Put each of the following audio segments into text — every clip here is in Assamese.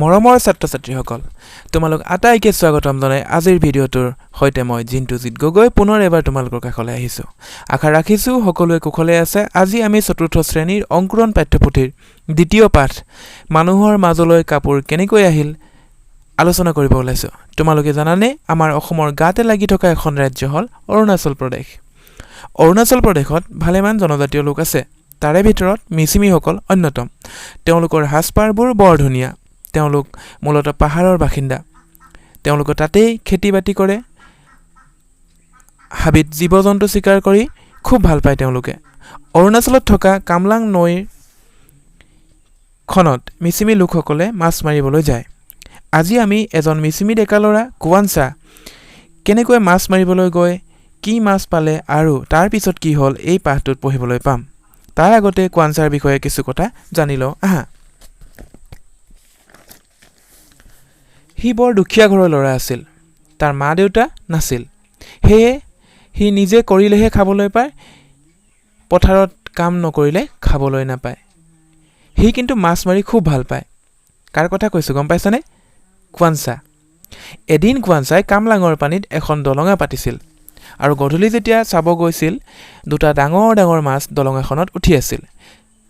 মৰমৰ ছাত্ৰ-ছাত্ৰীসকল তোমালোক আটাইকে স্বাগতম জনাই আজিৰ ভিডিঅ'টোৰ হৈতে মই জিন্টুজিত গগৈ পুনৰ এবাৰ তোমালোকৰ কাষলৈ আহিছো আশা ৰাখিছো সকলোৱে কুশলে আছে আজি আমি চতুৰ্থ শ্ৰেণীৰ অংকুৰণ পাঠ্যপুথিৰ দ্বিতীয় পাঠ মানুহৰ মাজলৈ কাপোৰ কেনেকৈ আহিল আলোচনা কৰিব ওলাইছো তোমালোকে জানানে আমাৰ অসমৰ গাতে লাগি থকা এখন ৰাজ্য হল অৰুণাচল প্ৰদেশত ভালেমান জনজাতীয় লোক আছে তাৰে ভিতৰত মিচিমিসকল অন্যতম তেওঁলোকৰ হাছপাৰবোৰ বৰ ধুনীয়া তেওঁলোক মূলত পাহাৰৰ বাসিন্দা তেওঁলোক তাতেই খেতি-বাতি কৰে হাবিত জীৱ-জন্তু শিকাৰ কৰি খুব ভাল পায় তেওঁলোকে অৰুণাচলত থকা কামলাং নৈৰ খনত মিচিমি লোকসকলে মাছ মাৰিবলৈ যায় আজি আমি এজন মিচিমি ডেকালৰা কুৱানচা কেনেকৈ মাছ মাৰিবলৈ গৈ কি মাছ পালে আৰু তাৰ পিছত কি হল এই পাঠটোত পঢ়িবলৈ পাম তাৰ আগতে কুৱানচাৰ বিষয়ে কিছু কথা জানি লওঁ আহা হি বৰ দুখীয়া ঘৰৰ ল'ৰা আছিল তাৰ মা দেউতা নাছিল হেয়ে হি নিজে কৰিলেহে খাবলৈ পায় পথাৰত কাম নকৰিলে খাবলৈ নাপায় হি কিন্তু মাছ মাৰি খুব ভাল পায় কাৰ কথা কৈছো গম পাইছানে কুৱানচা এদিন কুৱানচাই কামলাঙৰ পানীত এখন দলঙা পাতিছিল আৰু গধূলি যেতিয়া চাব গৈছিল দুটা ডাঙৰ ডাঙৰ মাছ দলং এখনত উঠি আছিল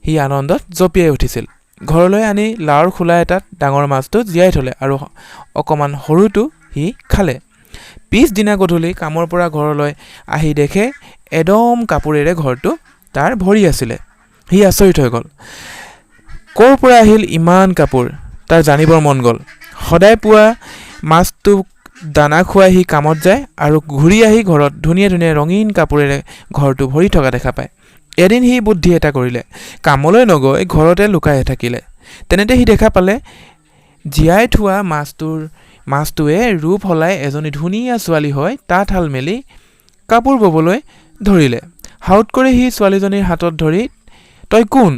হি আনন্দত জপিয়াই উঠিছিল ঘৰলৈ আনি লাওৰ খোলা এটাত ডাঙৰ মাছটো জিয়াই থলে আৰু অকমান সৰুটো হি খালে পিছদিনা গধূলি কামৰ পৰা ঘৰলৈ আহি দেখে এদম কাপোৰেৰে ঘৰটো তাৰ ভৰি আছিল হি আচৰিত হৈ গল কৰ পৰা আহিল ইমান কাপোৰ তাৰ জানিবৰ মন গল সদায় পুৱা মাছটো দানা খুৱাই হি কামত যায় আৰু ঘূৰি আহি ঘৰত ধুনীয়া ধুনীয়া ৰঙীন কাপোৰেৰে ঘৰটো ভৰি থকা দেখা পায় এদিন হি বুদ্ধি এটা কৰিলে কামলৈ নগৈ ঘৰতে লুকাই থাকিলে তেনেতে হি দেখা পালে জিয়াই থোৱা মাছটোৱে ৰূপ হলাই এজনী ধুনীয়া ছোৱালী হয় তাঁতশাল মেলি কাপোৰ ববলৈ ধৰিলে হাউত কৰি হি ছোৱালীজনীৰ হাতত ধৰি তই কোন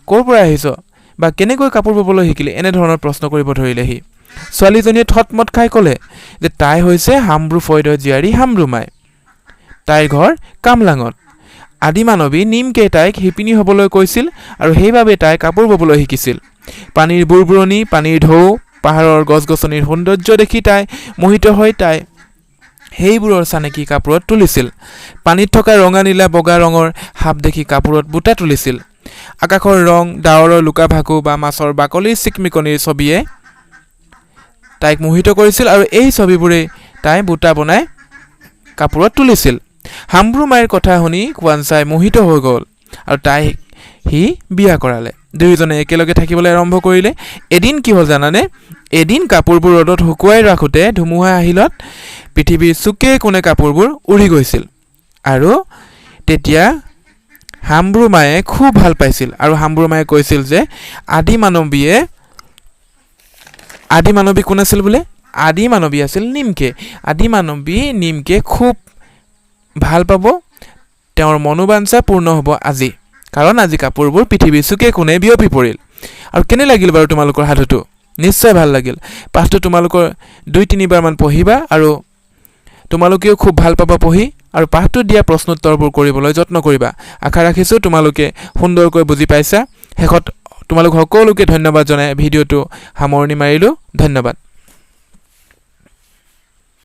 কৰ পৰা আহিছ বা কেনেকৈ কাপোৰ ববলৈ শিকিলি এনে ধৰণৰ প্ৰশ্ন কৰিব ধৰিলে হি ছোৱালীজনীয়ে থতমত খাই ক'লে যে তাই হৈছে হামব্ৰু ফয়দৰ জীয়াৰী হামব্ৰুমাই তাইৰ ঘৰ কামলাঙত আদিমানৱী নিমকে তাইক শিপিনী হ'বলৈ কৈছিল আৰু সেইবাবে তাই কাপোৰ ববলৈ শিকিছিল পানীৰ বুৰবুৰণি পানীৰ ঢৌ পাহাৰৰ গছ-গছনিৰ সৌন্দৰ্য দেখি তাই মোহিত হৈ তাই সেইবোৰৰ চানেকি কাপোৰত তুলিছিল পানীত থকা ৰঙা নীলা বগা ৰঙৰ হাব দেখি কাপোৰত বুটা তুলিছিল আকাশৰ ৰং ডাৱৰৰ লুকা-ভাকু বা মাছৰ বাকলিৰ চিকমিকনিৰ ছবিয়ে তাইক মোহিত কৰিছিল আৰু এই ছবিবোৰে তাই বুটা বনাই কাপোৰত তুলিছিল হামব্ৰুমাইৰ কথা শুনি কুৱানচাই মোহিত হৈ গল আৰু তাই হি বিয়া কৰালে দুয়োজনে একেলগে থাকিবলৈ আৰম্ভ কৰিলে এদিন কি হ'ল জানানে এদিন কাপোৰবোৰ ৰ'দত শুকুৱাই ৰাখোতে ধুমুহা আহিলত পৃথিৱীৰ চুকে কোণে কাপোৰবোৰ উৰি গৈছিল আৰু তেতিয়া হামব্ৰুমায়ে খুব ভাল পাইছিল আৰু হামব্ৰুমায়ে কৈছিল যে আদিমানৱী কোন আছিল বোলে আদিমানৱী আছিল নিমকে খুব ভাল পাব তেওঁৰ মনোবাঞ্ছা পূৰ্ণ হ'ব আজি কাৰণ আজি কাপোৰবোৰ পৃথিৱীৰ চুকে কোণে বিয়পি পৰিল আৰু কেনে লাগিল বাৰু তোমালোকৰ সাধুটো নিশ্চয় ভাল লাগিল পাঠটো তোমালোকৰ 2-3 বাৰ মান পঢ়িবা আৰু তোমালোকেও খুব ভাল পাবা পঢ়ি আৰু পাঠটোত দিয়া প্ৰশ্নোত্তৰবোৰ কৰিবলৈ যত্ন কৰিবা আশা ৰাখিছো তোমালোকে সুন্দৰকৈ বুজি পাইছা শেষত তোমালোক সকলোকে ধন্যবাদ জনাই ভিডিঅ'টো সামৰণি মাৰিলো ধন্যবাদ